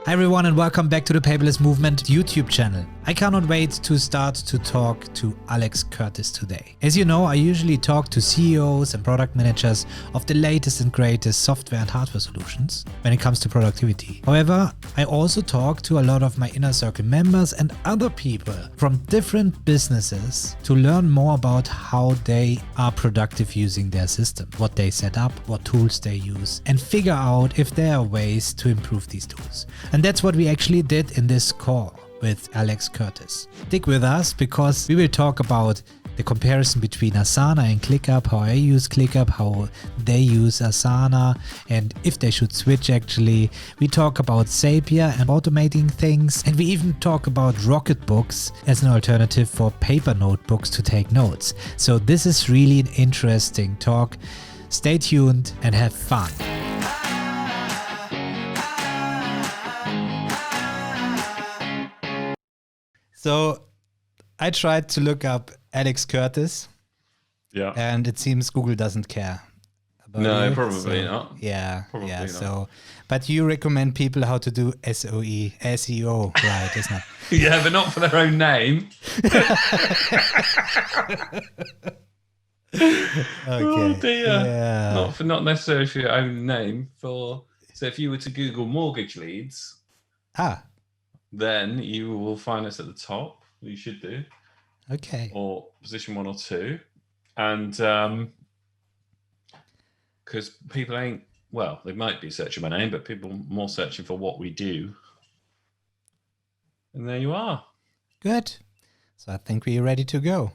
Hi everyone and welcome back to the Paperless Movement YouTube channel. I cannot wait to start to talk to Alex Curtis today. As you know, I usually talk to CEOs and product managers of the latest and greatest software and hardware solutions when it comes to productivity. However, I also talk to a lot of my inner circle members and other people from different businesses to learn more about how they are productive using their system, what they set up, what tools they use, and figure out if there are ways to improve these tools. And that's what we actually did in this call with Alex Curtis. Stick with us because we will talk about the comparison between Asana and ClickUp, how I use ClickUp, how they use Asana, and if they should switch actually. We talk about Zapier and automating things, and we even talk about Rocketbooks as an alternative for paper notebooks to take notes. So this is really an interesting talk. Stay tuned and have fun. So I tried to look up Alex Curtis. Yeah. And it seems Google doesn't care about No, you. probably not. Yeah. Probably yeah. not. So, but you recommend people how to do SEO, right? Isn't it? Yeah, but not for their own name. Okay. Oh dear. Yeah. Not necessarily for your own name. So if you were to Google mortgage leads, then you will find us at the top. You should do. Okay. Or position 1 or 2. And because people ain't, well, they might be searching my name, but people are more searching for what we do. And there you are. Good. So I think we're ready to go.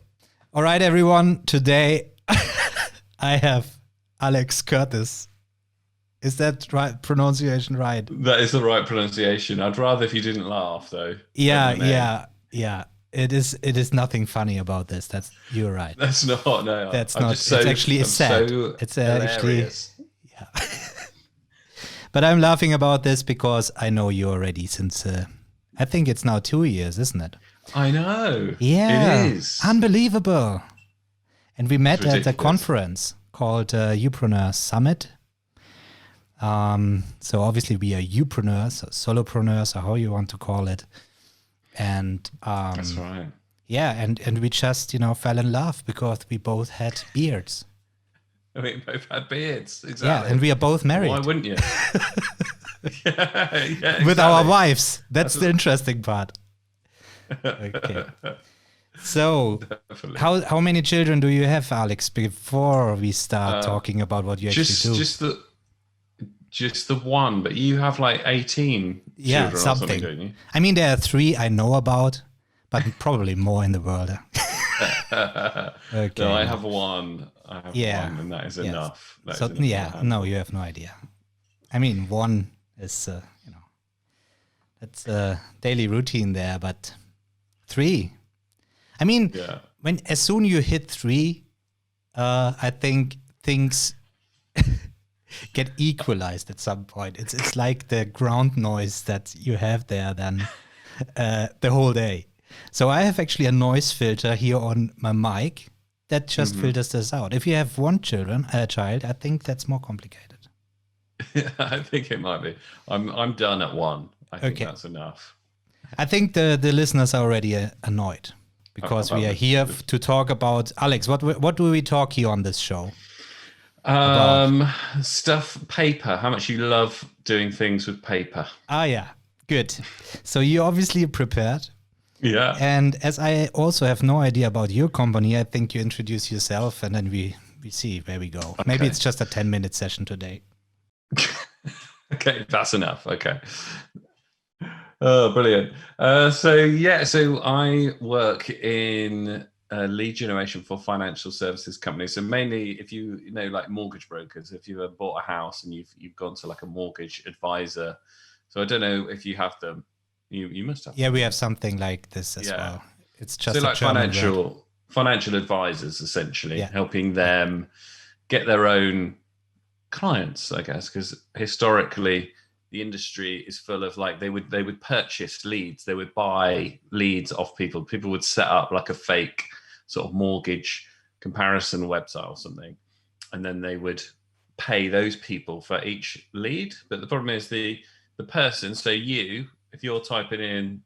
All right, everyone. Today I have Alex Curtis. Is that right pronunciation right? That is the right pronunciation. I'd rather if you didn't laugh, though. Yeah. It is nothing funny about this. You're right. That's not. No, that's not. It's actually sad. It's actually. Yeah. But I'm laughing about this because I know you already since I think it's now 2 years, isn't it? I know. Yeah. It is unbelievable. And we met at a conference called Upreneur Summit. So obviously we are upreneurs, solopreneurs, or how you want to call it. And that's right. Yeah, and we just, fell in love because we both had beards. We both had beards, exactly. Yeah, and we are both married. Why wouldn't you? yeah, exactly. With our wives. That's the interesting part. Okay. So, how many children do you have, Alex, before we start talking about what you actually do? Just the one, but you have like 18 children something. Or something, don't you? I mean, there are 3 I know about, but probably more in the world. Okay. No, I have one. One, and that is enough. No, you have no idea. I mean, 1 is, that's a daily routine there, but 3. I mean, as soon you hit 3, I think things get equalized at some point. It's like the ground noise that you have there then the whole day. So I have actually a noise filter here on my mic that just filters this out. If you have 1 child, I think that's more complicated. Yeah, I think it might be. I'm done at 1. I think that's enough. I think the listeners are already annoyed because we are here to talk about Alex. What do we talk here on this show? Stuff, paper. How much you love doing things with paper. Yeah, good. So you're obviously prepared. Yeah. And as I also have no idea about your company, I think you introduce yourself and then we see where we go. Okay. Maybe it's just a 10-minute session today. Okay, that's enough. Okay. Oh, brilliant. So I work in lead generation for financial services companies. So mainly if you know, like mortgage brokers, if you've ever bought a house and you've gone to like a mortgage advisor. So I don't know if you have them. You must have. Yeah, we have something like this as well. It's just like financial advisors, essentially, helping them get their own clients, I guess, because historically the industry is full of like they would purchase leads, they would buy leads off people. People would set up like a fake sort of mortgage comparison website or something, and then they would pay those people for each lead. But the problem is the the person, so you, if you're typing in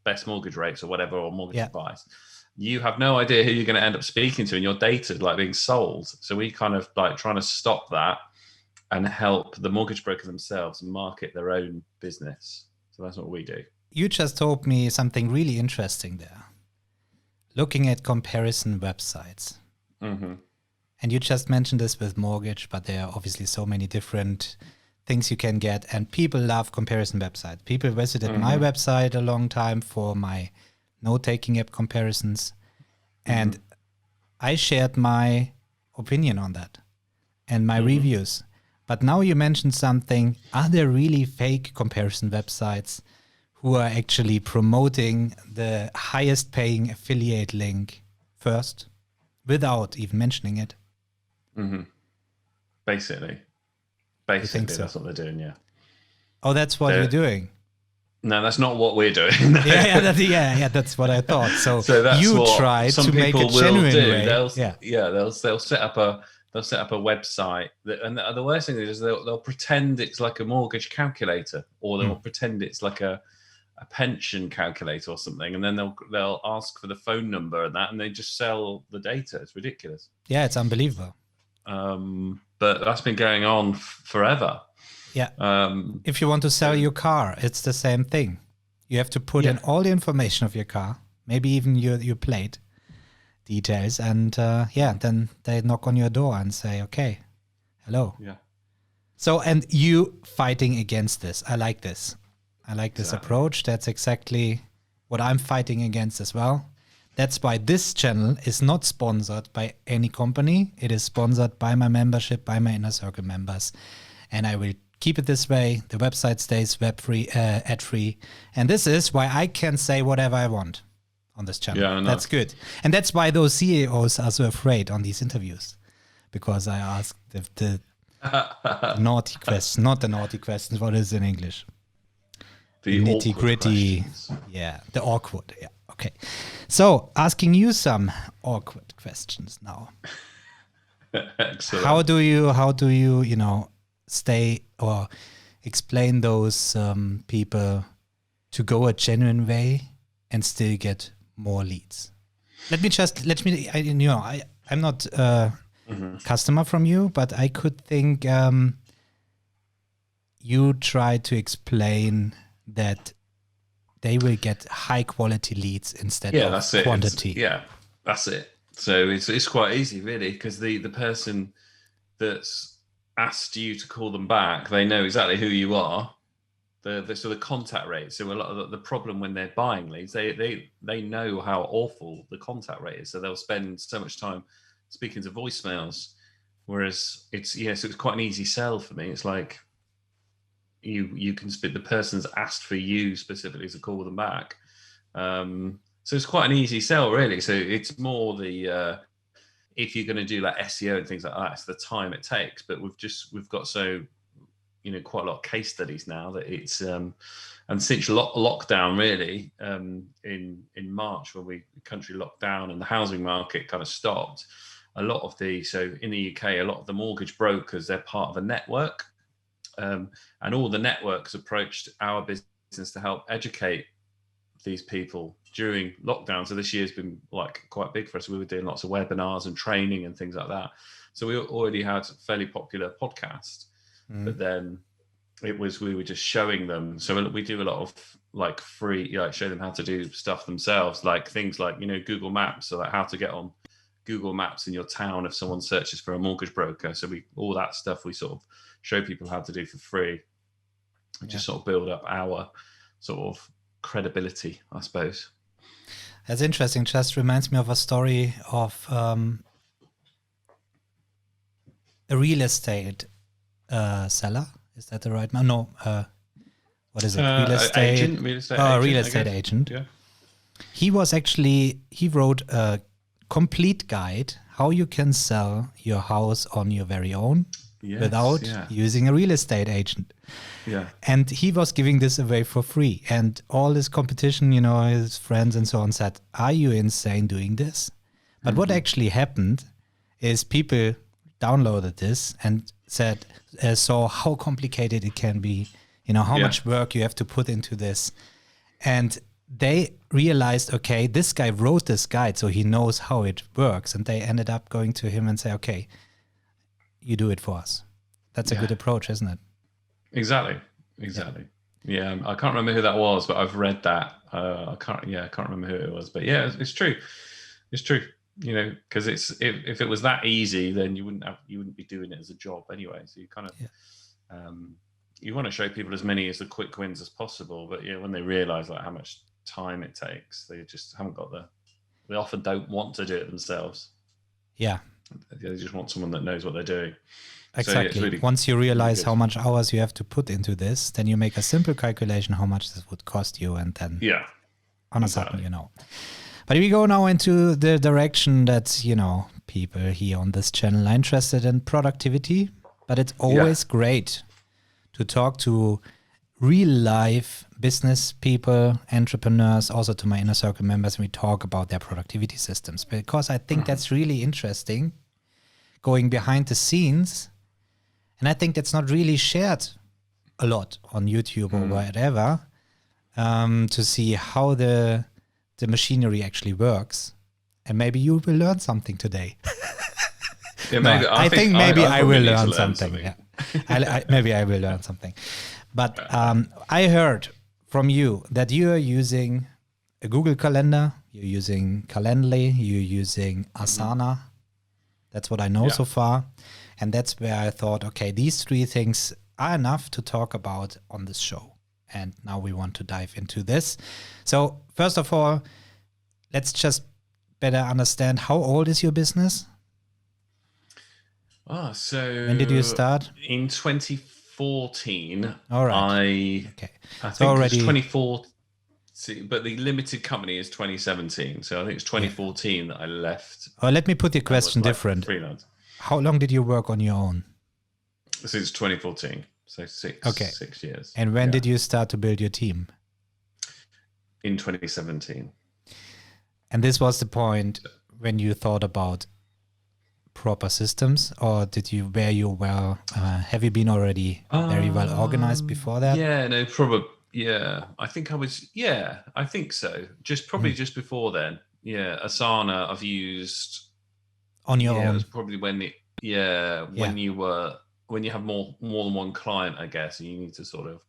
best mortgage rates or whatever, or mortgage advice, you have no idea who you're going to end up speaking to, and your data like being sold. So we kind of like trying to stop that and help the mortgage broker themselves market their own business. So that's what we do. You just told me something really interesting there. Looking at comparison websites. Mm-hmm. And you just mentioned this with mortgage, but there are obviously so many different things you can get. And people love comparison websites. People visited my website a long time for my note-taking app comparisons. And I shared my opinion on that and my reviews. But now you mentioned something. Are there really fake comparison websites who are actually promoting the highest paying affiliate link first without even mentioning it? Mm-hmm. Basically, so? That's what they're doing. Yeah. Oh, that's what you're doing. No, that's not what we're doing. That's what I thought. So that's you try to make a genuine way. They'll set up a website and the worst thing is they'll pretend it's like a mortgage calculator, or they'll pretend it's like a pension calculator or something, and then they'll ask for the phone number and they just sell the data. It's ridiculous. Yeah, it's unbelievable. But that's been going on forever. Yeah. If you want to sell your car, it's the same thing. You have to put in all the information of your car, maybe even your plate details, and then they knock on your door and say, "Okay, hello." Yeah. So, and you fighting against this. I like this. I like this approach. That's exactly what I'm fighting against as well. That's why this channel is not sponsored by any company. It is sponsored by my membership, by my Inner Circle members. And I will keep it this way. The website stays web-free, ad-free. And this is why I can say whatever I want on this channel. Yeah, that's good. And that's why those CEOs are so afraid on these interviews. Because I ask the naughty questions, not the naughty questions. What is it in English? The nitty-gritty. Yeah, the awkward. Yeah. Okay. So asking you some awkward questions now. Excellent. How do you, stay or explain those people to go a genuine way and still get more leads? I'm not a customer from you, but I could think you try to explain that they will get high quality leads instead of quantity. That's it. So it's quite easy really, because the person that's asked you to call them back, they know exactly who you are. The sort of contact rate. So a lot of the problem when they're buying leads, they know how awful the contact rate is. So they'll spend so much time speaking to voicemails. Whereas so it's quite an easy sell for me. It's like you can spit, the person's asked for you specifically to call them back. So it's quite an easy sell really. So it's more the if you're going to do like SEO and things like that, it's the time it takes. But we've got quite a lot of case studies now that it's and since lockdown really in March, when the country locked down and the housing market kind of stopped, so in the UK, a lot of the mortgage brokers, they're part of a network, and all the networks approached our business to help educate these people during lockdown. So this year's been like quite big for us. We were doing lots of webinars and training and things like that. So we already had a fairly popular podcast, but then we were just showing them. So we do a lot of like free, show them how to do stuff themselves, like things like, Google Maps. So like how to get on Google Maps in your town if someone searches for a mortgage broker. So all that stuff we sort of show people how to do for free, and just sort of build up our sort of credibility, I suppose. That's interesting. Just reminds me of a story of a real estate seller. Is that the right man? No. What is it? Real estate agent. Real estate agent. Yeah. He wrote a complete guide how you can sell your house on your very own without using a real estate agent. Yeah. And he was giving this away for free. And all his competition, his friends and so on said, "Are you insane doing this?" But what actually happened is people downloaded this and saw how complicated it can be how much work you have to put into this. And they realized, okay, this guy wrote this guide, so he knows how it works. And they ended up going to him and say, okay, you do it for us. That's a good approach, isn't it? Exactly. Yeah, I can't remember who that was, but I've read that. I can't remember who it was, but yeah, it's true. It's true. Because if it was that easy, then you wouldn't be doing it as a job anyway. So you kind of you want to show people as many as the quick wins as possible, but when they realize like how much time it takes, they just haven't got they often don't want to do it themselves. Yeah. They just want someone that knows what they're doing. Exactly. So, once you realize how much hours you have to put into this, then you make a simple calculation how much this would cost you, and then on a sudden, But we go now into the direction that, people here on this channel are interested in productivity, but it's always great to talk to real life business people, entrepreneurs, also to my inner circle members, and we talk about their productivity systems, because I think that's really interesting, going behind the scenes. And I think that's not really shared a lot on YouTube or whatever, to see how the machinery actually works. And maybe you will learn something today. Maybe, I think maybe I will learn something. Yeah. Maybe I will learn something. But I heard from you that you are using a Google Calendar, you're using Calendly, you're using Asana. That's what I know so far. And that's where I thought, okay, these three things are enough to talk about on this show. And now we want to dive into this. So first of all, let's just better understand, how old is your business? So when did you start? In 2014. All right. I think already... it's 2014, but the limited company is 2017. So I think it's 2014 that I left. Oh, let me put the question different. Freelance. How long did you work on your own? Since 2014. So 6 years. And when did you start to build your team? In 2017. And this was the point when you thought about proper systems, or were you well, have you been already very well organized before that? Yeah, no, probably. Yeah, I think I was. Yeah, I think so. Just before then. Yeah, Asana I've used on your own. It was probably when when you have more than one client, I guess, and you need to sort of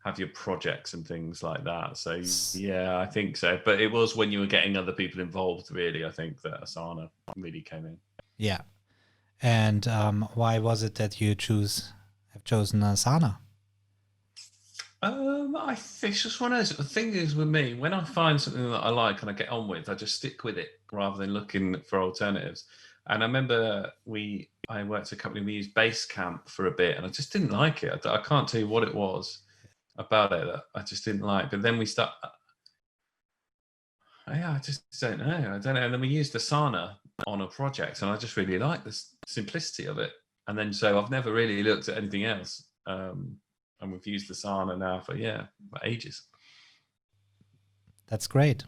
have your projects and things like that. So yeah, I think so. But it was when you were getting other people involved, really, I think that Asana really came in. Yeah. And why was it that you have chosen Asana? It's just one of those. The thing is with me, when I find something that I like and I get on with, I just stick with it rather than looking for alternatives. And I remember I worked at a company, we used Basecamp for a bit, and I just didn't like it. I can't tell you what it was about it that I just didn't like. But then I just don't know. And then we used Asana on a project, and I just really like the simplicity of it. And then so I've never really looked at anything else. And we've used Asana now for ages. That's great.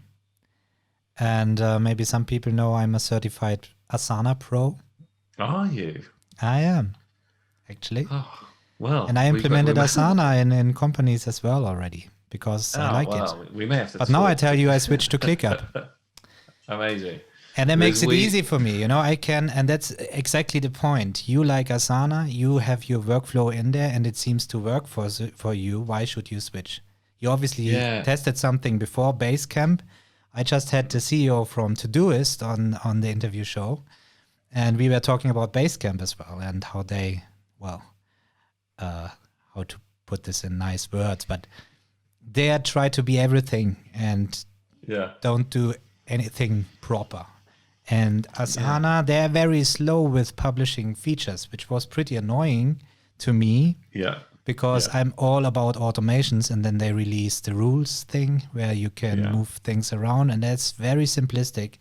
And maybe some people know I'm a certified Asana Pro. Are you? I am, actually. Oh, well. And I implemented Asana in companies as well already, because I like it. We may have to. But now I tell you, I switched to ClickUp. Amazing. And that makes it easy for me. I can, and that's exactly the point. You like Asana, you have your workflow in there, and it seems to work for you. Why should you switch? You obviously tested something before Basecamp. I just had the CEO from Todoist on the interview show, and we were talking about Basecamp as well, and how they, how to put this in nice words, but they try to be everything and don't do anything proper. And Asana, they're very slow with publishing features, which was pretty annoying to me. Yeah. Because I'm all about automations, and then they release the rules thing where you can move things around, and that's very simplistic.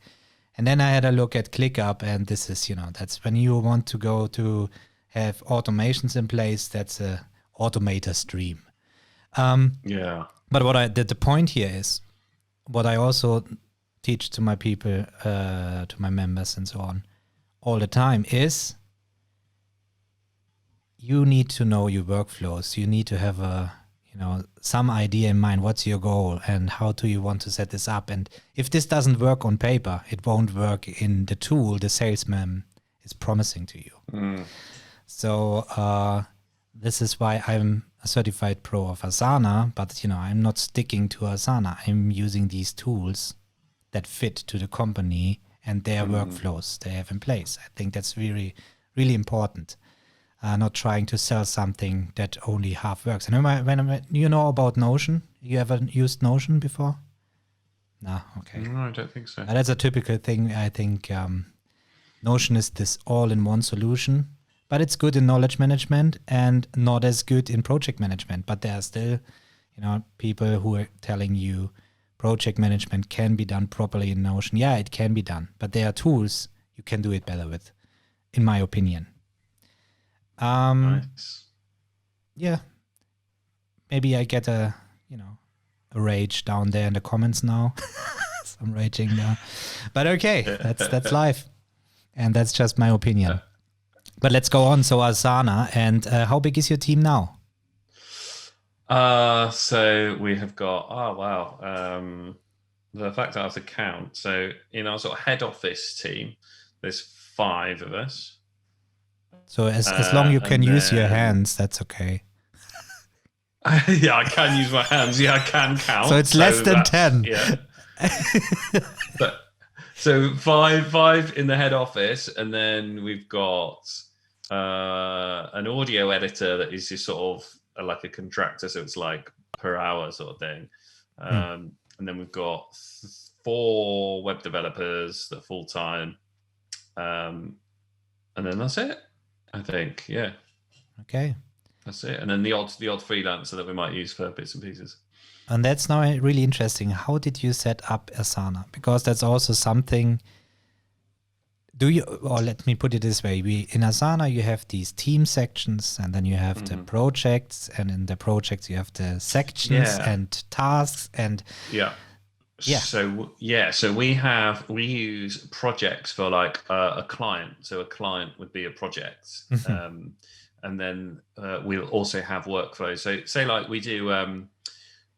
And then I had a look at ClickUp, and this is, that's when you want to go to have automations in place. That's a automator's dream. But the point here is, what I also teach to my people, to my members and so on, all the time is, you need to know your workflows. You need to have some idea in mind. What's your goal and how do you want to set this up? And if this doesn't work on paper, it won't work in the tool the salesman is promising to you. So this is why I'm a certified pro of Asana, but I'm not sticking to Asana. I'm using these tools that fit to the company and their workflows they have in place. I think that's really, really important. Not trying to sell something that only half works. And when you know about Notion, you ever used Notion before? No, okay. No, I don't think so. That's a typical thing. I think Notion is this all-in-one solution, but it's good in knowledge management and not as good in project management. But there are still, people who are telling you project management can be done properly in Notion. Yeah, it can be done, but there are tools you can do it better with, in my opinion. Nice. Yeah, maybe I get a rage down there in the comments now. Some raging now, but okay, that's life, and that's just my opinion. But let's go on. So Asana, and how big is your team now? So we have got the fact I have to count. So in our sort of head office team, there's 5 of us. So as long you can use your hands, that's okay. Yeah, I can use my hands. Yeah, I can count. So it's less than 10. Yeah. So five in the head office, and then we've got an audio editor that is just sort of like a contractor, so it's like per hour sort of thing. And then we've got 4 web developers that are full time, and then that's it. I think, yeah. Okay. That's it. And then the odd freelancer that we might use for bits and pieces. And that's now really interesting. How did you set up Asana? Because that's also something. Let me put it this way. In Asana, you have these team sections, and then you have the projects, and in the projects you have the sections and tasks and So we use projects for like a client. So a client would be a project, and then we'll also have workflows. So say like we do,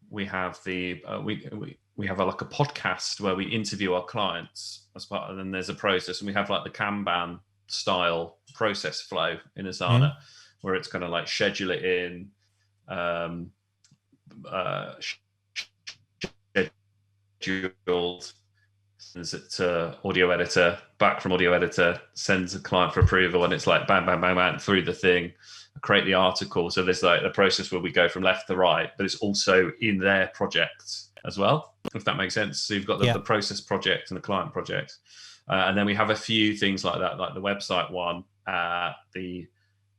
we have we have like a podcast where we interview our clients as part of. Then there's a process, and we have like the Kanban style process flow in Asana, where it's kind of like schedule it in. Scheduled, sends it to audio editor, back from audio editor, sends a client for approval, and it's like bam, bam, bam, bam through the thing, create the article. So there's like the process where we go from left to right, but it's also in their project as well, if that makes sense. So you've got the process project and the client project, and then we have a few things like that, like the website one, the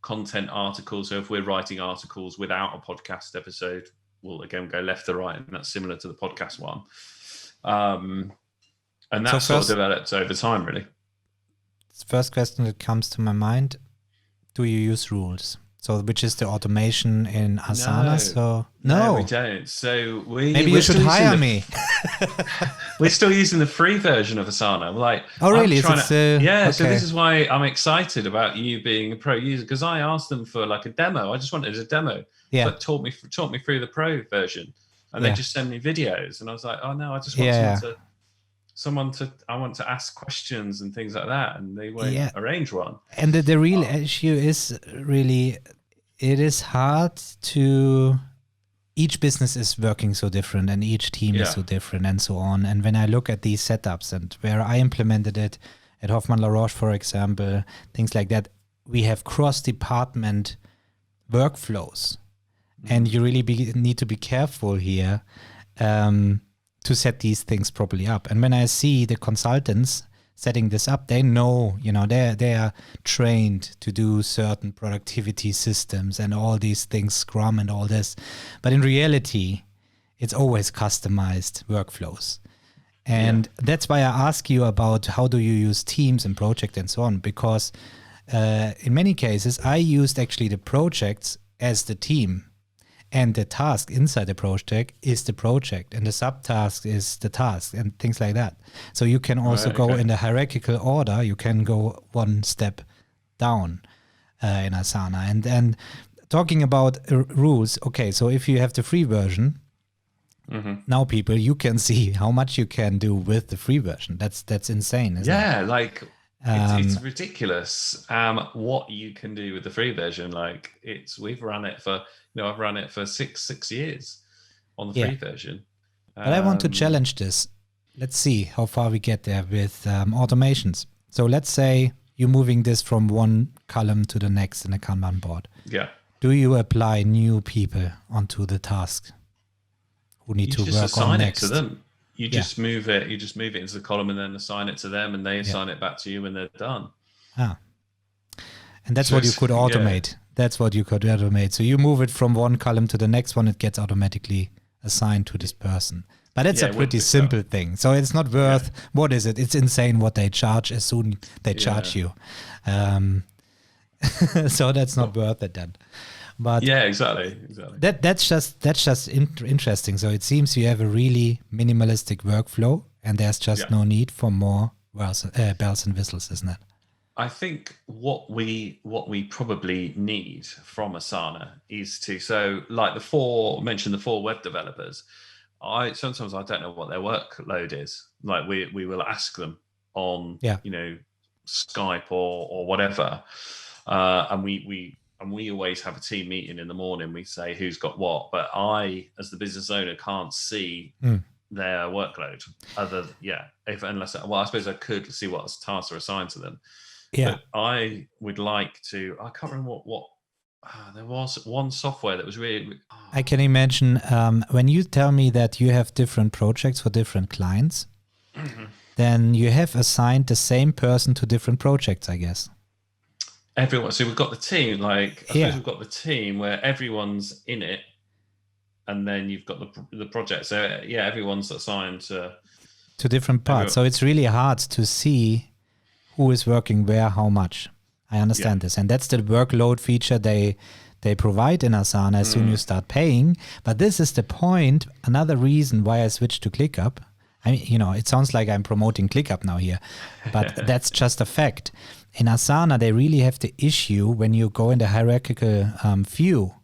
content articles. So if we're writing articles without a podcast episode, we'll again go left to right, and that's similar to the podcast one. And that's sort of developed over time, really. First question that comes to my mind: do you use rules? So, which is the automation in Asana? No, we don't. So maybe you should hire me. We're still using the free version of Asana. Oh, really? So this is why I'm excited about you being a pro user, because I asked them for like a demo. I just wanted a demo. But taught me through the pro version, and they just send me videos, and I was like, oh no, I just want I want to ask questions and things like that, and they won't arrange one. And the real issue is really, it is hard to. Each business is working so different, and each team is so different, and so on. And when I look at these setups and where I implemented it at Hoffmann La Roche, for example, things like that, we have cross-department workflows. And you really need to be careful here to set these things properly up. And when I see the consultants setting this up, they know, they are trained to do certain productivity systems and all these things, Scrum and all this. But in reality, it's always customized workflows. And that's why I ask you about how do you use teams and projects and so on, because in many cases, I used actually the projects as the team. And the task inside the project is the project, and the subtask is the task, and things like that. So you can also go in the hierarchical order. You can go one step down. in Asana. And talking about rules, okay, so if you have the free version, now people, you can see how much you can do with the free version. That's insane, isn't it? Yeah, like it's ridiculous what you can do with the free version. Like we've run it for, I've run it for six years on the free version. But I want to challenge this. Let's see how far we get there with automations. So let's say you're moving this from one column to the next in a Kanban board. Yeah. Do you apply new people onto the task who need to work on next? You just assign it to them. You just move it. You just move it into the column and then assign it to them, and they assign it back to you when they're done. And that's what you could automate. That's what you could automate. So you move it from one column to the next one. It gets automatically assigned to this person. But it's a pretty simple thing. So it's not worth, what is it? It's insane what they charge as soon they charge you. So that's not worth it then. But exactly. That's just interesting. So it seems you have a really minimalistic workflow, and there's just no need for more bells and whistles, isn't it? I think what we probably need from Asana is so like the four web developers. Sometimes I don't know what their workload is. Like we will ask them on Skype or whatever, and we always have a team meeting in the morning. We say who's got what, but I, as the business owner, can't see their workload. I suppose I could see what tasks are assigned to them. Yeah, but I would like to. I can't remember what. There was one software that was really. I can imagine when you tell me that you have different projects for different clients, then you have assigned the same person to different projects, I guess. Everyone. So we've got the team. I suppose we've got the team where everyone's in it, and then you've got the project. So everyone's assigned to different parts. So it's really hard to see who is working where, how much. I understand this. And that's the workload feature they provide in Asana as soon as you start paying. But this is the point, another reason why I switched to ClickUp. I mean, it sounds like I'm promoting ClickUp now here, but that's just a fact. In Asana, they really have the issue when you go in the hierarchical view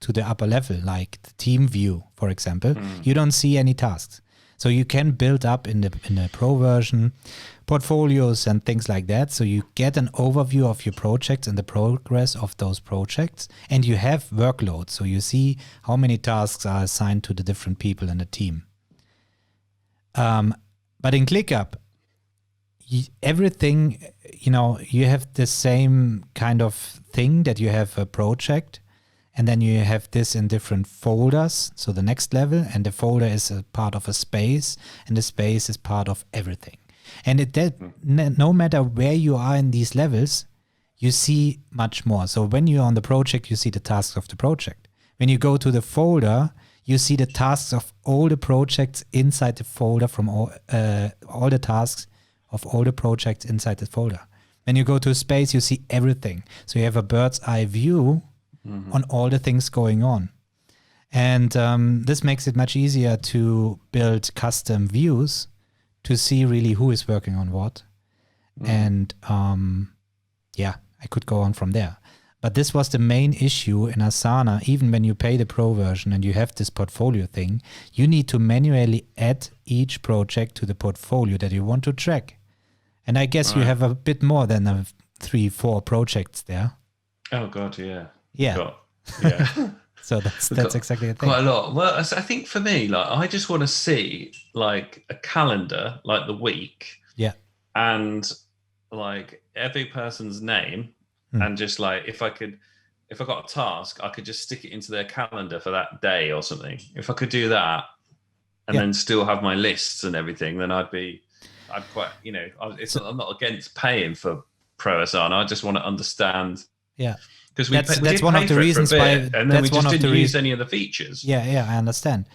to the upper level, like the team view, for example, you don't see any tasks. So you can build up in the pro version portfolios and things like that. So you get an overview of your projects and the progress of those projects, and you have workload. So you see how many tasks are assigned to the different people in the team. But in ClickUp, everything, you have the same kind of thing that you have a project, and then you have this in different folders. So the next level, and the folder is a part of a space, and the space is part of everything. And no matter where you are in these levels, you see much more. So when you're on the project, you see the tasks of the project. When you go to the folder, you see the tasks of all the projects inside the folder from all the tasks of all the projects inside the folder. When you go to space, you see everything. So you have a bird's eye view on all the things going on. And this makes it much easier to build custom views to see really who is working on what. And I could go on from there. But this was the main issue in Asana. Even when you pay the pro version and you have this portfolio thing, you need to manually add each project to the portfolio that you want to track. And I guess you have a bit more than 3-4 projects there. Oh God, yeah. Yeah. So that's exactly the thing. Quite a lot. Well, I think for me, I just want to see a calendar, the week. Yeah. And every person's name, and just if I got a task, I could just stick it into their calendar for that day or something. If I could do that, and then still have my lists and everything, then I'm not against paying for Pro Asana. I just want to understand. Yeah. Because that's one of the reasons why, and then we just didn't use any of the features. Yeah, I understand.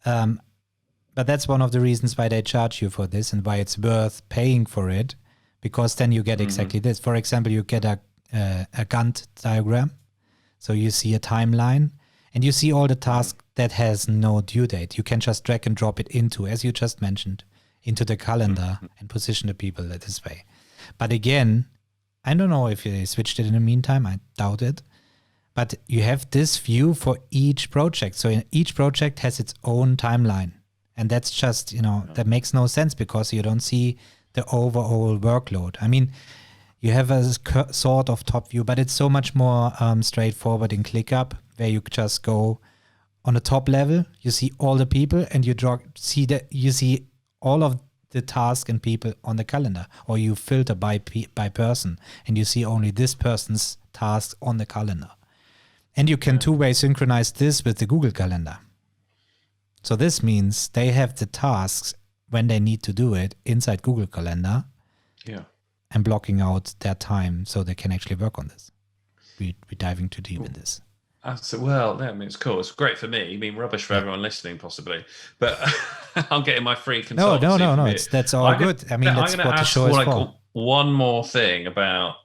But that's one of the reasons why they charge you for this and why it's worth paying for it, because then you get exactly this. For example, you get a Gantt diagram. So you see a timeline and you see all the tasks that has no due date. You can just drag and drop it into, as you just mentioned, into the calendar and position the people this way. But again, I don't know if they switched it in the meantime. I doubt it. But you have this view for each project. So each project has its own timeline. And that's just, that makes no sense because you don't see the overall workload. I mean, you have a sort of top view, but it's so much more straightforward in ClickUp, where you just go on the top level, you see all the people, and you see all of the tasks and people on the calendar, or you filter by person, and you see only this person's tasks on the calendar. And you can two-way synchronize this with the Google Calendar. So this means they have the tasks when they need to do it inside Google Calendar. Yeah. And blocking out their time so they can actually work on this. We're diving too deep in this. Well, I mean, it's cool. It's great for me. I mean, rubbish for everyone listening, possibly. But I'm getting my free consultancy. No. That's all good. I mean, that's what the show is for. One more thing about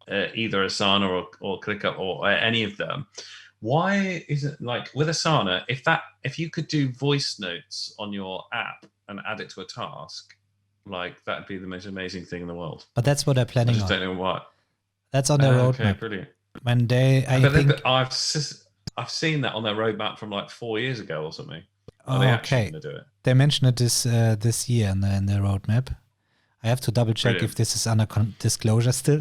either Asana or ClickUp or any of them. Why is it like with Asana, if you could do voice notes on your app and add it to a task, like that'd be the most amazing thing in the world. But that's what they're planning on. I just don't know what. That's on their roadmap. Okay, brilliant. When I've seen that on their roadmap from like 4 years ago or something. Are they actually going to do it? They mentioned it this year in their roadmap. I have to double check if this is under disclosure still.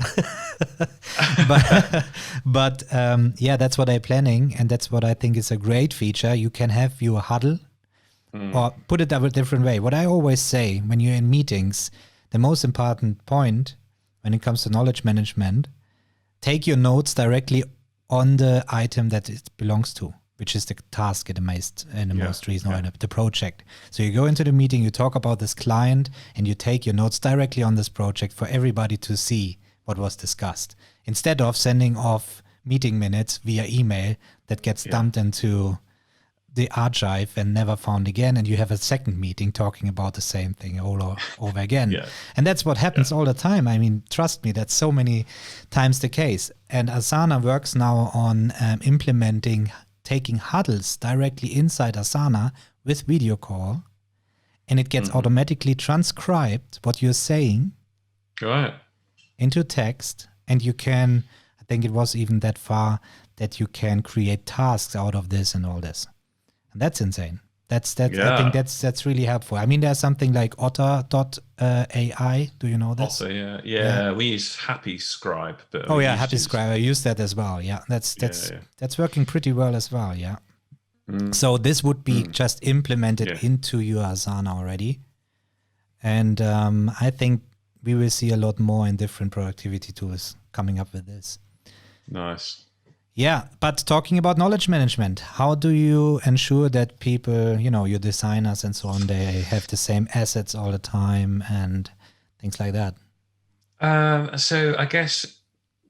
but that's what they're planning, and that's what I think is a great feature. You can have your huddle. Or put it a different way. What I always say when you're in meetings, the most important point when it comes to knowledge management, take your notes directly on the item that it belongs to, which is the task in the most reason, or the project. So you go into the meeting, you talk about this client, and you take your notes directly on this project for everybody to see what was discussed, instead of sending off meeting minutes via email that gets dumped into the archive and never found again, and you have a second meeting talking about the same thing all over again. And that's what happens all the time. I mean, trust me, that's so many times the case. And Asana works now on taking huddles directly inside Asana with video call, and it gets automatically transcribed what you're saying into text, and you can, I think it was even that far that you can create tasks out of this and all this. And that's insane. I think that's really helpful. I mean, there's something like otter.ai. Do you know this? Otter, yeah. We use Happy Scribe. But Happy Scribe. I use that as well. Yeah, that's working pretty well as well. Yeah. So this would be just implemented into your Asana already, and I think we will see a lot more in different productivity tools coming up with this. Nice. Yeah, but talking about knowledge management, how do you ensure that people, your designers and so on, they have the same assets all the time and things like that? So I guess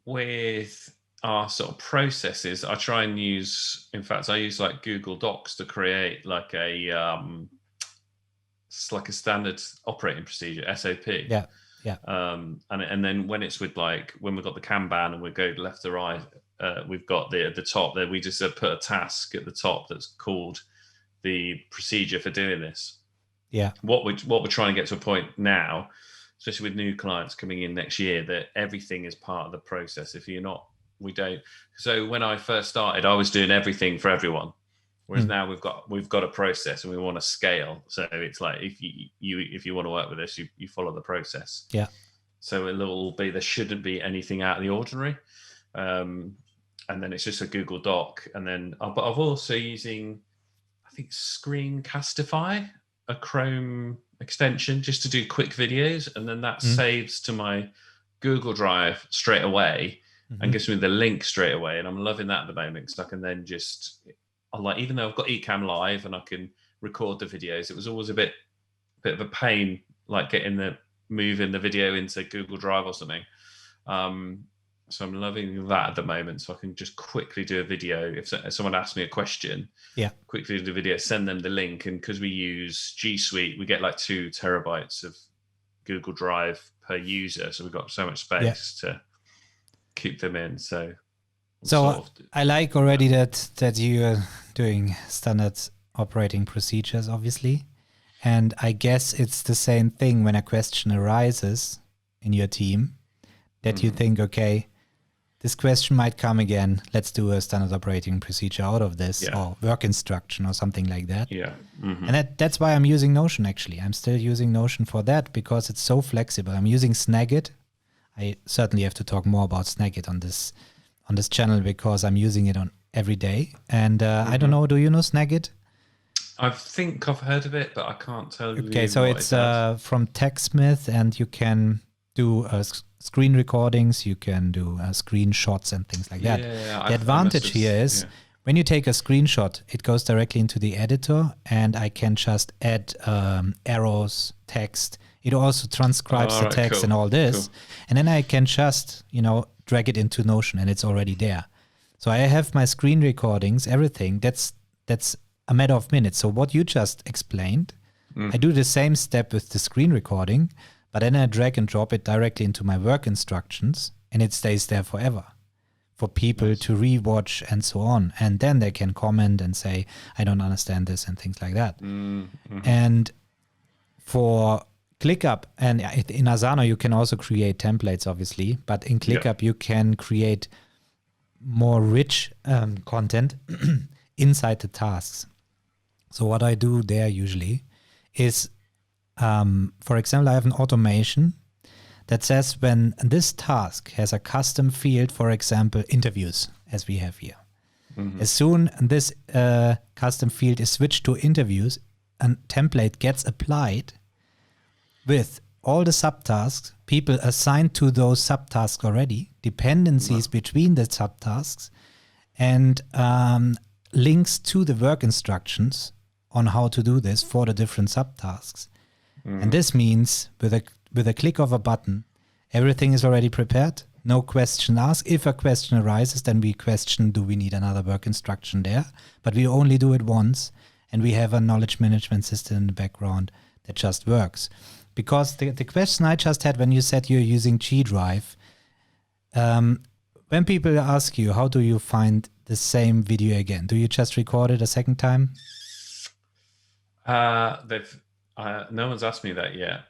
with our sort of processes, I try and use like Google Docs to create like it's like a standard operating procedure, SOP. Yeah. And then when it's with when we've got the Kanban and we go left to right, we've got at the top there, we just put a task at the top that's called the procedure for doing this. Yeah. What we're trying to get to a point now, especially with new clients coming in next year, that everything is part of the process. If you're not, we don't. So when I first started, I was doing everything for everyone. Whereas now we've got a process and we want to scale. So it's like if you want to work with us, you follow the process. Yeah. So there shouldn't be anything out of the ordinary. And then it's just a Google Doc. And then but I've also using, I think, Screencastify, a Chrome extension, just to do quick videos, and then that saves to my Google Drive straight away and gives me the link straight away. And I'm loving that at the moment because I can then even though I've got Ecamm Live and I can record the videos, it was always a bit of a pain, like moving the video into Google Drive or something. So I'm loving that at the moment. So I can just quickly do a video. If someone asks me a question, quickly do a video, send them the link. And because we use G Suite, we get like 2 terabytes of Google Drive per user. So we've got so much space to keep them in. So I like already that you are doing standard operating procedures, obviously. And I guess it's the same thing when a question arises in your team. that you think, okay, this question might come again. Let's do a standard operating procedure out of this, or work instruction or something like that. Yeah. Mm-hmm. And that's why I'm using Notion, actually. I'm still using Notion for that because it's so flexible. I'm using Snagit. I certainly have to talk more about Snagit on this channel because I'm using it on every day. And I don't know, do you know Snagit? I think I've heard of it, but I can't tell you. Okay, so it's from TechSmith, and you can do screen recordings, you can do screenshots and things like that. The advantage here is when you take a screenshot, it goes directly into the editor, and I can just add arrows, text. It also transcribes the text and all this. And then I can just, drag it into Notion, and it's already there. So I have my screen recordings, everything. That's a matter of minutes. So what you just explained, I do the same step with the screen recording, but then I drag and drop it directly into my work instructions, and it stays there forever for people to rewatch and so on. And then they can comment and say, I don't understand this and things like that. Mm-hmm. And for ClickUp and in Asana, you can also create templates, obviously, but in ClickUp, you can create more rich content inside the tasks. So what I do there usually is, for example, I have an automation that says when this task has a custom field, for example, interviews, as we have here. Mm-hmm. As soon as this custom field is switched to interviews, a template gets applied with all the subtasks, people assigned to those subtasks already, dependencies between the subtasks, and links to the work instructions on how to do this for the different subtasks. And this means with a click of a button, everything is already prepared. No question asked. If a question arises, then we question, do we need another work instruction there? But we only do it once, and we have a knowledge management system in the background that just works. Because the question I just had when you said you're using G Drive, when people ask you, how do you find the same video again? Do you just record it a second time? No one's asked me that yet.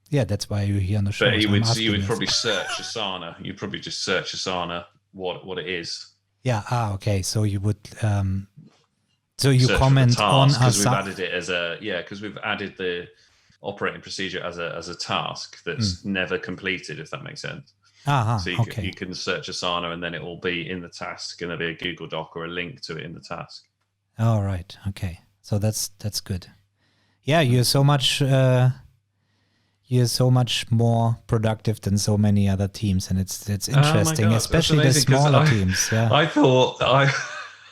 Yeah, that's why you're here on the show. But you would probably search Asana. You'd probably just search Asana, what it is. Yeah. Okay. So you would. So you comment on Asana. Because we've added it because we've added the operating procedure as a task that's never completed, if that makes sense. So you can search Asana, and then it will be in the task, and there'll be a Google Doc or a link to it in the task. All right. Okay. So that's good. Yeah, you're so much more productive than so many other teams, and it's interesting, especially the smaller teams. Yeah. I thought I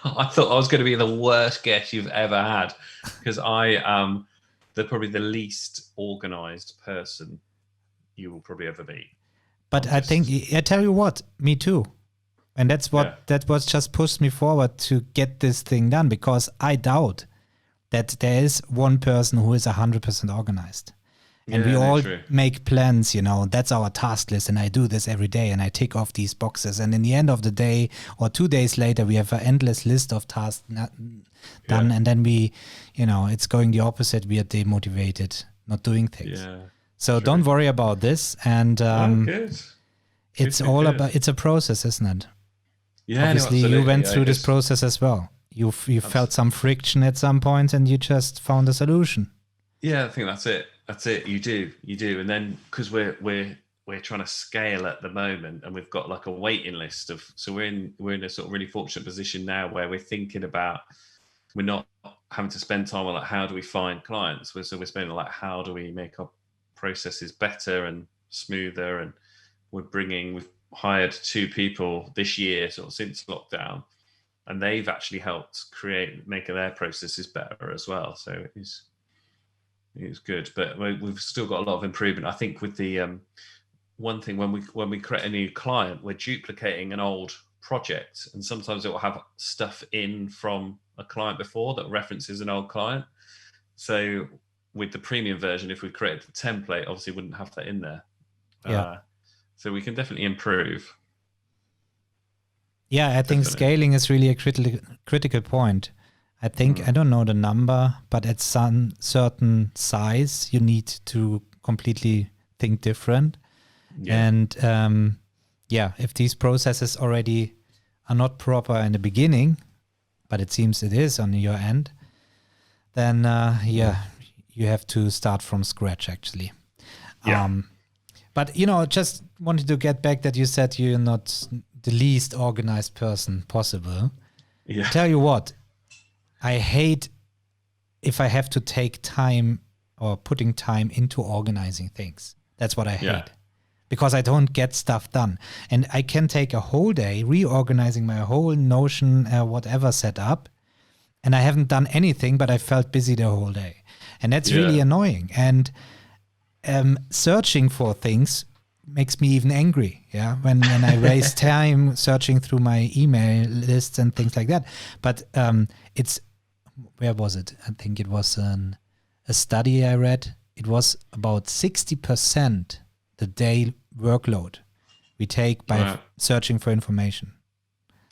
was going to be the worst guest you've ever had, because I am probably the least organized person you will probably ever be. But I think I tell you what, me too. And that was just pushed me forward to get this thing done, because I doubt that there is one person who is 100% organized. And we all make plans, that's our task list, and I do this every day, and I tick off these boxes. And in the end of the day, or 2 days later, we have an endless list of tasks done, and then we, it's going the opposite. We are demotivated, not doing things. Yeah, so don't worry about this. And it's a process, isn't it? Yeah, obviously you went through this process as well. You felt some friction at some point, and you just found a solution. Yeah, I think that's it. You do. And then because we're trying to scale at the moment, and we've got like a waiting list so we're in a sort of really fortunate position now where we're thinking about, we're not having to spend time on like how do we find clients. We're spending like how do we make our processes better and smoother, and we've hired 2 people this year sort of since lockdown, and they've actually helped make their processes better as well. So it's good, but we've still got a lot of improvement. I think with the one thing, when we create a new client, we're duplicating an old project, and sometimes it will have stuff in from a client before that references an old client. So with the premium version, if we created a template, obviously we wouldn't have that in there. So we can definitely improve. Yeah, I think scaling is really a critical point. I think, I don't know the number, but at some certain size, you need to completely think different. And if these processes already are not proper in the beginning, but it seems it is on your end, then you have to start from scratch actually. But just wanted to get back that you said you're not the least organized person possible. Yeah. Tell you what, I hate if I have to take time or putting time into organizing things. That's what I hate. Because I don't get stuff done. And I can take a whole day reorganizing my whole Notion, whatever set up, and I haven't done anything, but I felt busy the whole day. And that's really annoying. And searching for things makes me even angry. Yeah, when I waste time searching through my email lists and things like that. But where was it? I think it was a study I read. It was about 60% the day workload we take by searching for information,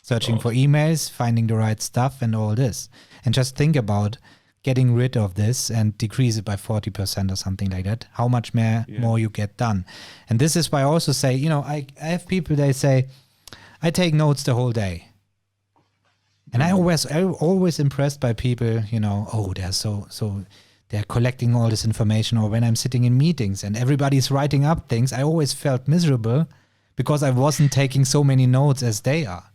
searching for emails, finding the right stuff and all this. And just think about getting rid of this and decrease it by 40% or something like that, how much more you get done. And this is why I also say, I have people, they say, I take notes the whole day. And I'm always impressed by people, they're they're collecting all this information. Or when I'm sitting in meetings and everybody's writing up things, I always felt miserable because I wasn't taking so many notes as they are.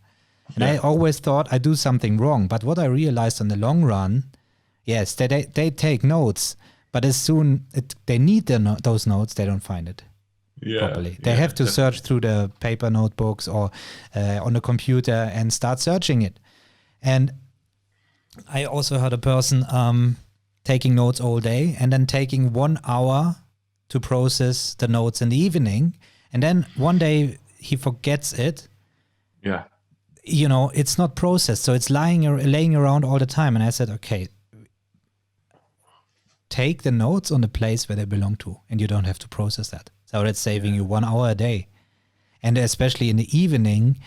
And I always thought I do something wrong. But what I realized in the long run, yes, they take notes, but as soon they need those notes, they don't find it properly. They have to search through the paper notebooks or on the computer and start searching it. And I also heard a person taking notes all day and then taking 1 hour to process the notes in the evening. And then one day he forgets it. Yeah. It's not processed. So it's laying around all the time. And I said, okay, take the notes on the place where they belong to, and you don't have to process that. So that's saving you 1 hour a day. And especially in the evening,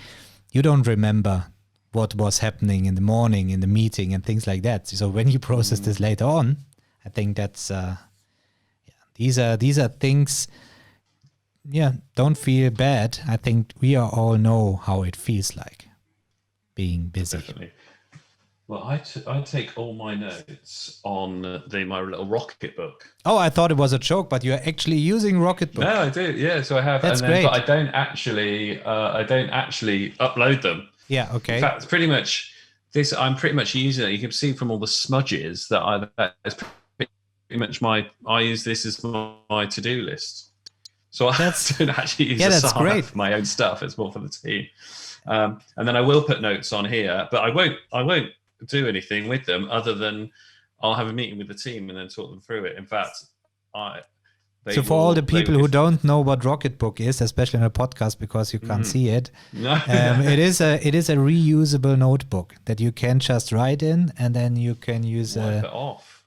you don't remember what was happening in the morning, in the meeting and things like that. So when you process this later on, I think that's, these are things, don't feel bad. I think we all know how it feels like being busy. Definitely. Well, I take all my notes on my little Rocket book. Oh, I thought it was a joke, but you're actually using Rocket book. No, I do. Yeah, so I have. That's great. But I don't actually upload them. Yeah. Okay. In fact, pretty much this. I'm pretty much using it. You can see from all the smudges that is pretty much I use this as my to-do list. So I don't actually use Asana for my own stuff. It's more for the team. And then I will put notes on here, but I won't do anything with them other than I'll have a meeting with the team and then talk them through it. In fact, so for all the people who don't know what Rocketbook is, especially in a podcast because you can't see it, it is a reusable notebook that you can just write in and then you can use wipe it off.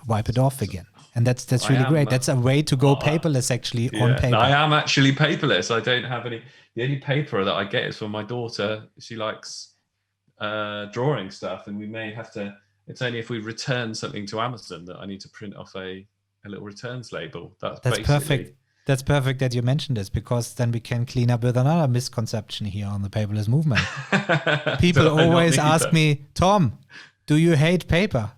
Wipe it off again. And that's really great. That's a way to go paperless actually on paper. I am actually paperless. I don't have any. The only paper that I get is from my daughter. She likes drawing stuff, and we may have to. It's only if we return something to Amazon that I need to print off a little returns label. That's perfect. That's perfect that you mentioned this, because then we can clean up with another misconception here on the paperless movement. People always ask me, Tom, do you hate paper?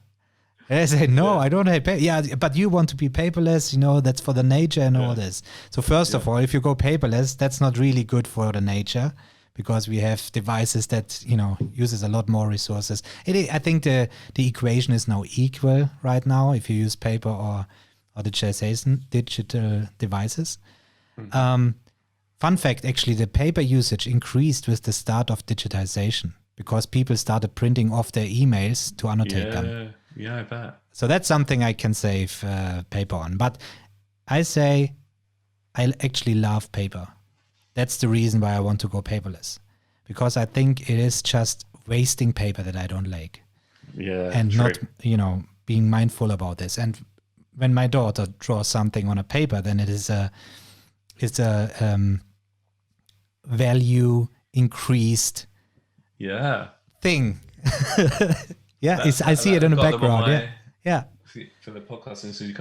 And I say, no, I don't hate paper. Yeah, but you want to be paperless, that's for the nature and all this. So first of all, if you go paperless, that's not really good for the nature, because we have devices that, uses a lot more resources. I think the equation is now equal right now if you use paper or digital devices. Fun fact, actually, the paper usage increased with the start of digitization because people started printing off their emails to annotate them. Yeah, I bet. So that's something I can save paper on. But I say I actually love paper. That's the reason why I want to go paperless, because I think it is just wasting paper that I don't like. Yeah, and true. Not, being mindful about this. And when my daughter draws something on a paper, then it's a value increased thing. I see it in the background. Yeah. For the podcast, so you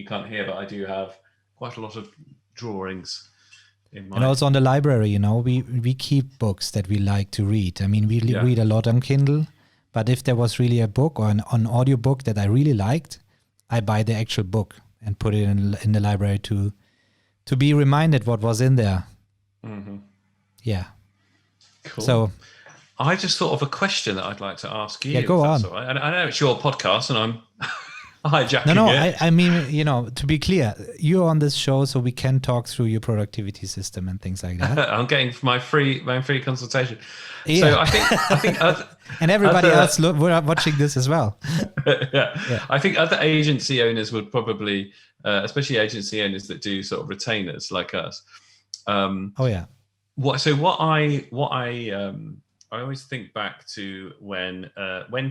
can't hear, but I do have quite a lot of drawings And also on the library, we keep books that we like to read. I mean, we read a lot on Kindle, but if there was really a book or an audio book that I really liked, I buy the actual book and put it in the library to be reminded what was in there. Mm-hmm. Yeah. Cool. So I just thought of a question that I'd like to ask you. Yeah, go on. All right. And I know it's your podcast and I'm hijacking No, it. I mean, to be clear, you're on this show so we can talk through your productivity system and things like that. I'm getting my free consultation. Yeah. So I think and everybody else watching this as well. Yeah. I think other agency owners would probably, especially agency owners that do sort of retainers like us. I always think back to when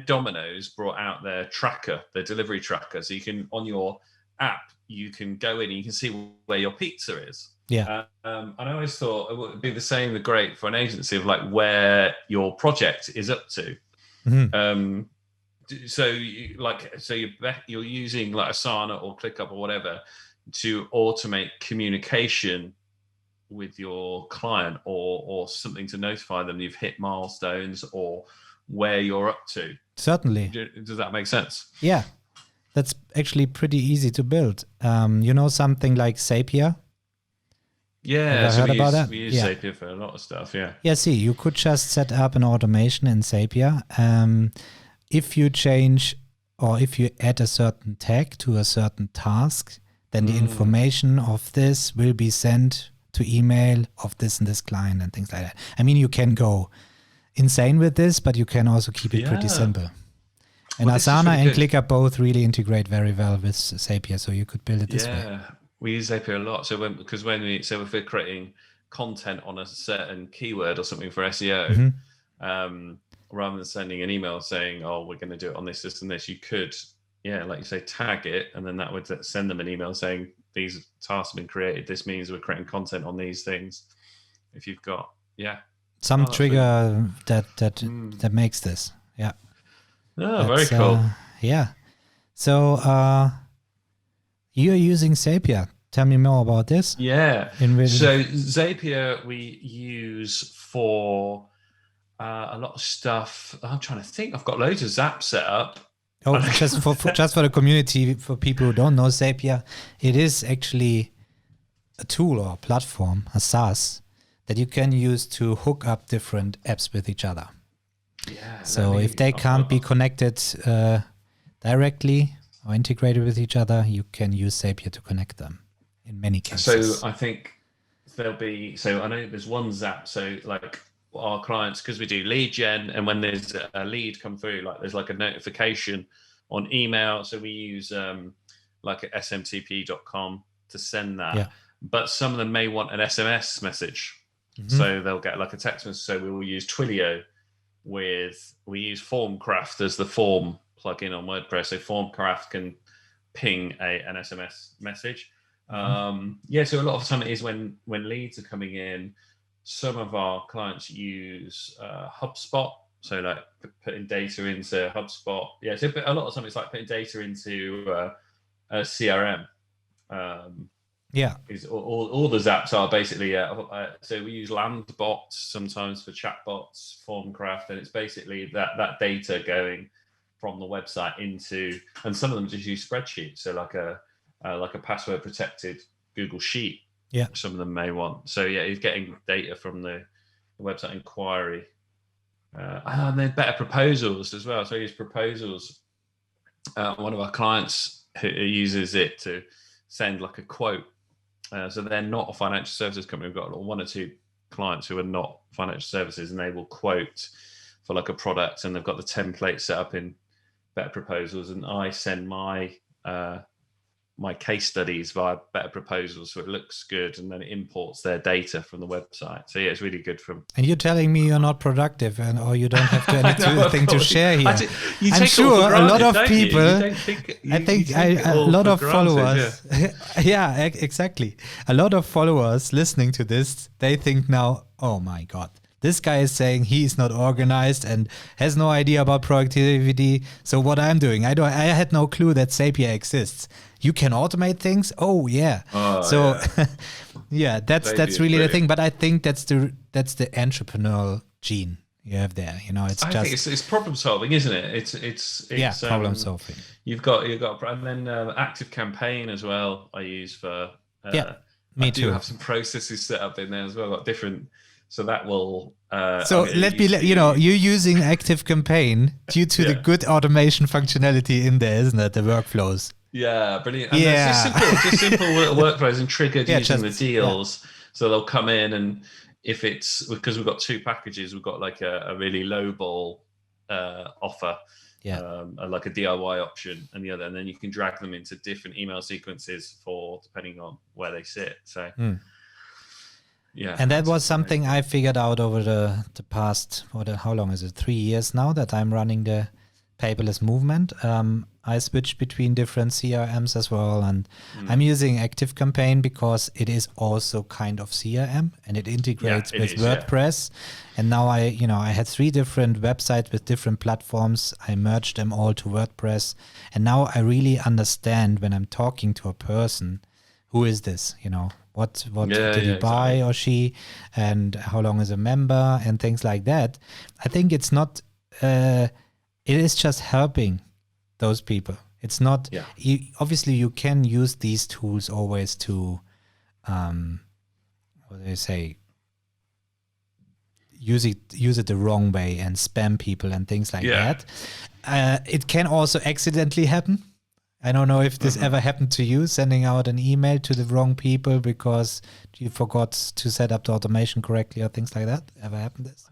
Domino's brought out their tracker, their delivery tracker. So you can, on your app, you can go in and you can see where your pizza is. Yeah. And I always thought it would be the same, great for an agency of like where your project is up to. Mm-hmm. You're using like Asana or ClickUp or whatever to automate communication with your client or something to notify them you've hit milestones or where you're up to. Certainly. Does that make sense? Yeah, that's actually pretty easy to build. Something like Zapier? Yeah, Have you heard about that? We use Zapier for a lot of stuff, yeah. Yeah, see, you could just set up an automation in Zapier. If you change or if you add a certain tag to a certain task, then the information of this will be sent to email of this and this client and things like that. I mean, you can go insane with this, but you can also keep it pretty simple. And Asana and ClickUp both really integrate very well with Zapier, so you could build it this way. Yeah, we use Zapier a lot. So if we're creating content on a certain keyword or something for SEO, rather than sending an email saying, "Oh, we're going to do it on this, this, and this," you could, like you say, tag it, and then that would send them an email saying, "These tasks have been created. This means we're creating content on these things." If you've got, some trigger that makes this, very cool. So you're using Zapier. Tell me more about this. Yeah. So Zapier we use for a lot of stuff. I'm trying to think. I've got loads of Zaps set up. Oh, just for the community, for people who don't know Zapier, it is actually a tool or a platform, a SaaS, that you can use to hook up different apps with each other. Yeah. So if they can't be connected directly or integrated with each other, you can use Zapier to connect them in many cases. So I think there'll be, I know there's one Zap, so like our clients, because we do lead gen, and when there's a lead come through, like there's like a notification on email. So we use like smtp.com to send that. Yeah. But some of them may want an SMS message. Mm-hmm. So they'll get like a text message. So we will use Twilio we use Formcraft as the form plugin on WordPress. So Formcraft can ping an SMS message. Mm-hmm. So a lot of the time it is when leads are coming in. Some of our clients use HubSpot, so like putting data into HubSpot. Yeah, so a lot of time it's like putting data into a CRM. Is all the Zaps are basically. So we use Landbots sometimes for chatbots, Formcraft, and it's basically that data going from the website into, and some of them just use spreadsheets. So like a password protected Google Sheet. Yeah, some of them may want. So he's getting data from the website inquiry, and then better proposals as well. So he uses proposals. One of our clients who uses it to send like a quote. So they're not a financial services company. We've got one or two clients who are not financial services, and they will quote for like a product, and they've got the template set up in better proposals, and I send my case studies via better proposals, so it looks good, and then it imports their data from the website. So it's really good from. And you're telling me you're not productive, or you don't have anything to share here. I'm sure a lot of people. I think a lot of followers. Yeah, exactly. A lot of followers listening to this, they think now, oh my God, this guy is saying he's not organized and has no idea about productivity. So what I'm doing, I had no clue that Zapier exists. You can automate things. Oh yeah. Yeah, that's really the thing. But I think that's the entrepreneurial gene you have there. I think it's problem solving, isn't it? It's problem solving. You've got, and then Active Campaign as well. I use for me I too. do have some processes set up in there as well. Got different, so that will. So you're using Active Campaign due to the good automation functionality in there, isn't it? The workflows. Yeah, brilliant. And just simple workflows and triggered using the deals. Yeah. So they'll come in, and if it's because we've got 2 packages, we've got like a really low ball offer, like a DIY option, and the other, and then you can drag them into different email sequences depending on where they sit. So. Yeah, and that was something I figured out over the past, how long is it? 3 years now that I'm running the Paperless movement. I switched between different CRMs as well, and I'm using Active Campaign because it is also kind of CRM and it integrates with WordPress. And now I had 3 different websites with different platforms. I merged them all to WordPress, and now I really understand when I'm talking to a person, who is this? What did he buy or she, and how long is a member, and things like that. I think it's not. It is just helping those people. It's not. Obviously, you can use these tools always to, what do they say? Use it the wrong way and spam people and things like that. It can also accidentally happen. I don't know if this ever happened to you, sending out an email to the wrong people because you forgot to set up the automation correctly or things like that. Ever happened this?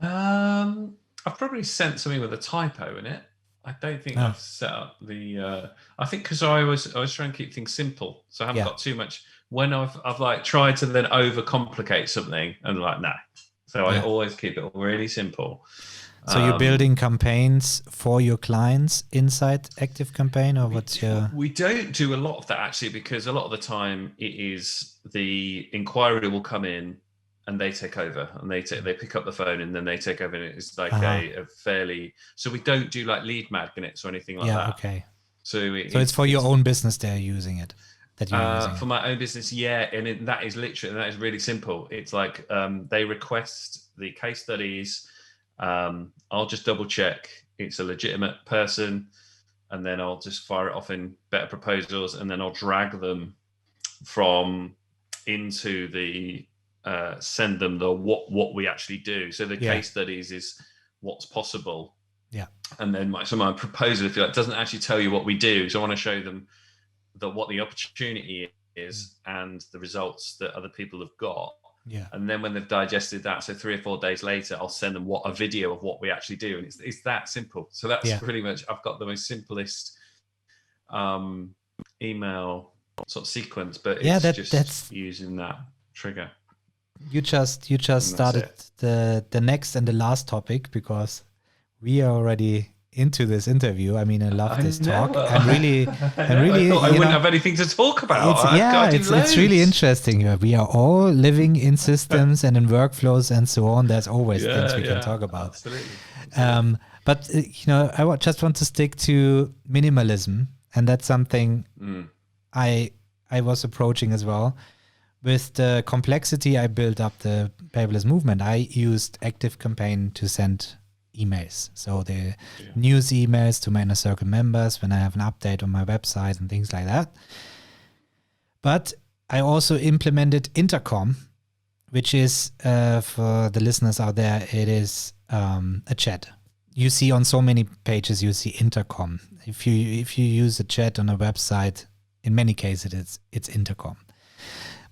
I've probably sent something with a typo in it. I don't think I've set up the. I think because I was trying to keep things simple, so I haven't got too much. When I've like tried to then overcomplicate something, and like no, so I always keep it really simple. So you're building campaigns for your clients inside Active Campaign, or what's your? We don't do a lot of that actually, because a lot of the time it is the inquiry will come in and they take over, and they pick up the phone and then they take over, and it's like a fairly. So we don't do like lead magnets or anything like that. Okay. So it's for your own business they're using it. For my own business, and that is really simple. It's like they request the case studies. I'll just double check it's a legitimate person, and then I'll just fire it off in better proposals, and then I'll drag them into the send them the what we actually do. So the case studies is what's possible. Yeah. And then my proposal, if you like, doesn't actually tell you what we do. So I want to show them what the opportunity is and the results that other people have got. Yeah. And then when they've digested that, so 3 or 4 days later, I'll send them a video of what we actually do. And it's that simple. So that's pretty much, I've got the most simplest email sort of sequence, but it's that's using that trigger. You just started the next and the last topic, because we are already into this interview. I mean, I love this talk. I'm really. I wouldn't have anything to talk about. It's really interesting. We are all living in systems and in workflows and so on. There's always things we can talk about. Absolutely. But I just want to stick to minimalism, and that's something I was approaching as well. With the complexity I built up the Paperless movement, I used Active Campaign to send emails. So the news emails to my Inner Circle members when I have an update on my website and things like that. But I also implemented Intercom, which is, for the listeners out there, it is a chat. You see on so many pages, you see Intercom. If you use a chat on a website, in many cases it's Intercom.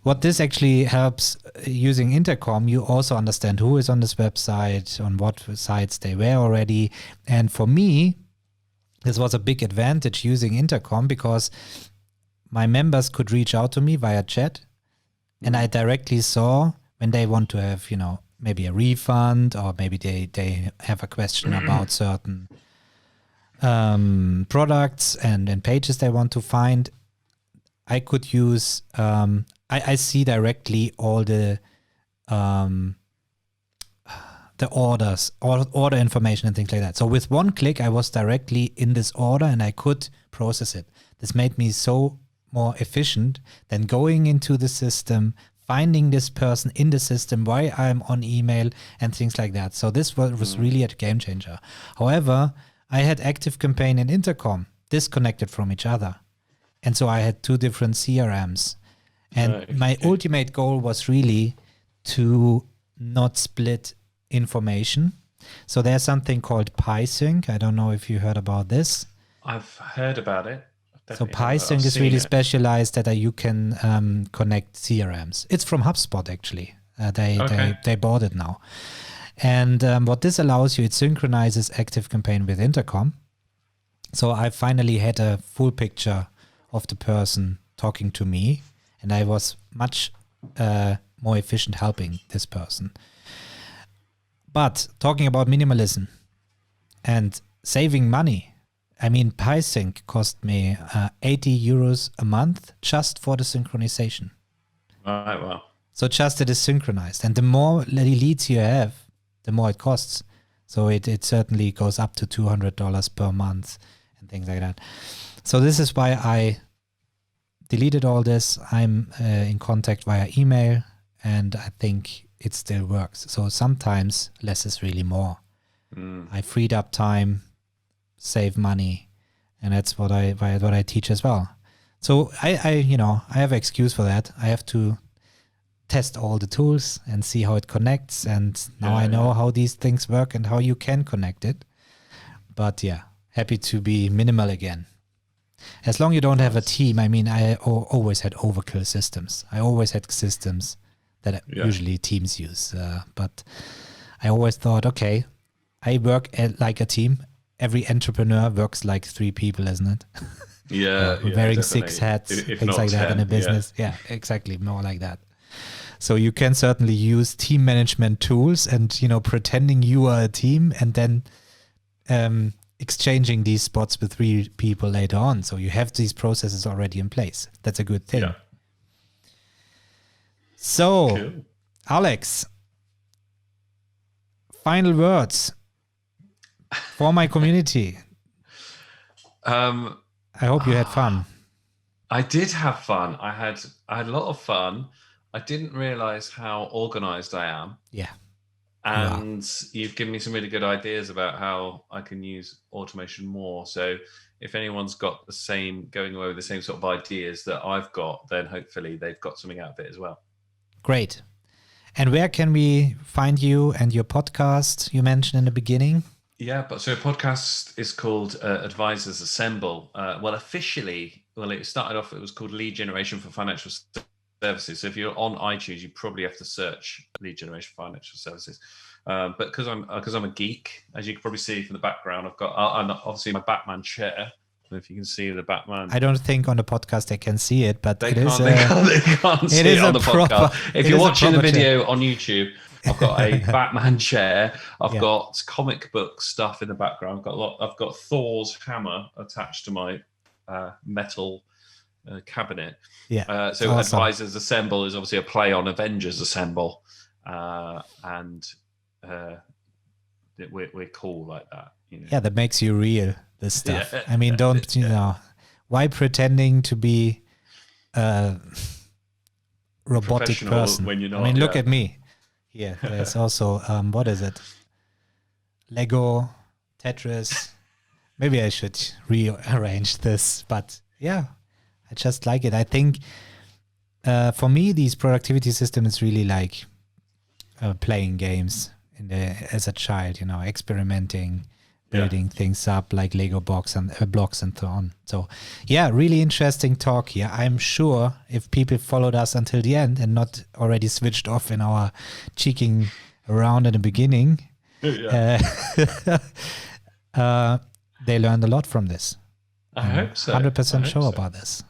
What this actually helps, using Intercom, you also understand who is on this website, on what sites they were already. And for me, this was a big advantage using Intercom, because my members could reach out to me via chat, and I directly saw when they want to have, maybe a refund, or maybe they have a question about certain products and pages they want to find. I could use... I see directly all the orders, order information and things like that. So with one click, I was directly in this order and I could process it. This made me so more efficient than going into the system, finding this person in the system, why I'm on email and things like that. So this was really a game changer. However, I had ActiveCampaign and Intercom disconnected from each other. And so I had two different CRMs. And my ultimate goal was really to not split information. So there's something called PySync. I don't know if you heard about this. I've heard about it. So PySync is really specialized that you can connect CRMs. It's from HubSpot, actually. They bought it now. And what this allows you, it synchronizes ActiveCampaign with Intercom. So I finally had a full picture of the person talking to me, and I was much more efficient helping this person. But talking about minimalism and saving money, I mean, PySync cost me 80 euros a month just for the synchronization. Right, wow. So just it is synchronized. And the more leads you have, the more it costs. So it certainly goes up to $200 per month and things like that. So this is why I deleted all this. I'm in contact via email, and I think it still works. So sometimes less is really more. I freed up time, save money, and that's what I teach as well. So I have an excuse for that. I have to test all the tools and see how it connects, and now I know how these things work and how you can connect it. But yeah, happy to be minimal again. As long as you don't have a team, I mean, I always had overkill systems. I always had systems that usually teams use. But I always thought, okay, I work like a team. Every entrepreneur works like 3 people, isn't it? Wearing definitely. 6 hats, if things like 10, that in a business. Yeah, exactly. More like that. So you can certainly use team management tools and, pretending you are a team, and then exchanging these spots with 3 people later on. So you have these processes already in place. That's a good thing. Yeah. So, cool. Alex, final words for my community. I hope you had fun. I did have fun. I had a lot of fun. I didn't realize how organized I am. Yeah. And you've given me some really good ideas about how I can use automation more. So if anyone's got going away with the same sort of ideas that I've got, then hopefully they've got something out of it as well. Great. And where can we find you and your podcast you mentioned in the beginning? Yeah, but so a podcast is called Advisors Assemble. Officially, it started off, it was called Lead Generation for Financial Services. So if you're on iTunes, you probably have to search Lead Generation for Financial Services. But because I'm a geek, as you can probably see from the background, I've got obviously my Batman chair. I don't know if you can see the Batman. I don't think on the podcast they can see it, but they can't see it on the podcast. If you're watching the video on YouTube, I've got a Batman chair. I've got comic book stuff in the background. I've got Thor's hammer attached to my metal cabinet. Yeah. So awesome. Advisors Assemble is obviously a play on Avengers Assemble, and we're cool like that. Yeah, that makes you real. This stuff. I mean, don't why pretending to be a robotic person when you're not? I mean, look at me. Here, there's also what is it? Lego, Tetris. Maybe I should rearrange this, but yeah, I just like it. I think for me, these productivity system is really like playing games as a child. Experimenting, building things up like Lego blocks and so on. So yeah, really interesting talk here. I'm sure if people followed us until the end and not already switched off in our cheeking around in the beginning, they learned a lot from this. I hope so. 100% sure about this.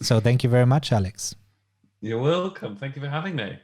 So thank you very much, Alex. You're welcome. Thank you for having me.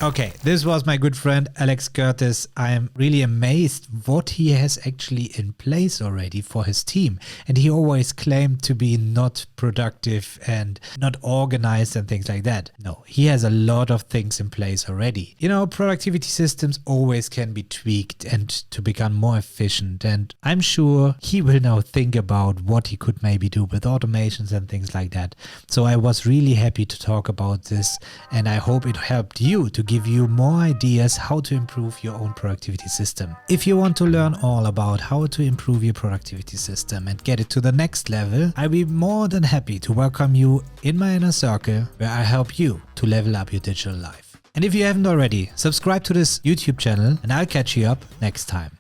Okay, this was my good friend Alex Curtis. I am really amazed what he has actually in place already for his team. And he always claimed to be not productive and not organized and things like that. No, he has a lot of things in place already. Productivity systems always can be tweaked and to become more efficient. And I'm sure he will now think about what he could maybe do with automations and things like that. So I was really happy to talk about this, and I hope it helped you to give you more ideas how to improve your own productivity system. If you want to learn all about how to improve your productivity system and get it to the next level, I'll be more than happy to welcome you in my inner circle where I help you to level up your digital life. And if you haven't already, subscribe to this YouTube channel and I'll catch you up next time.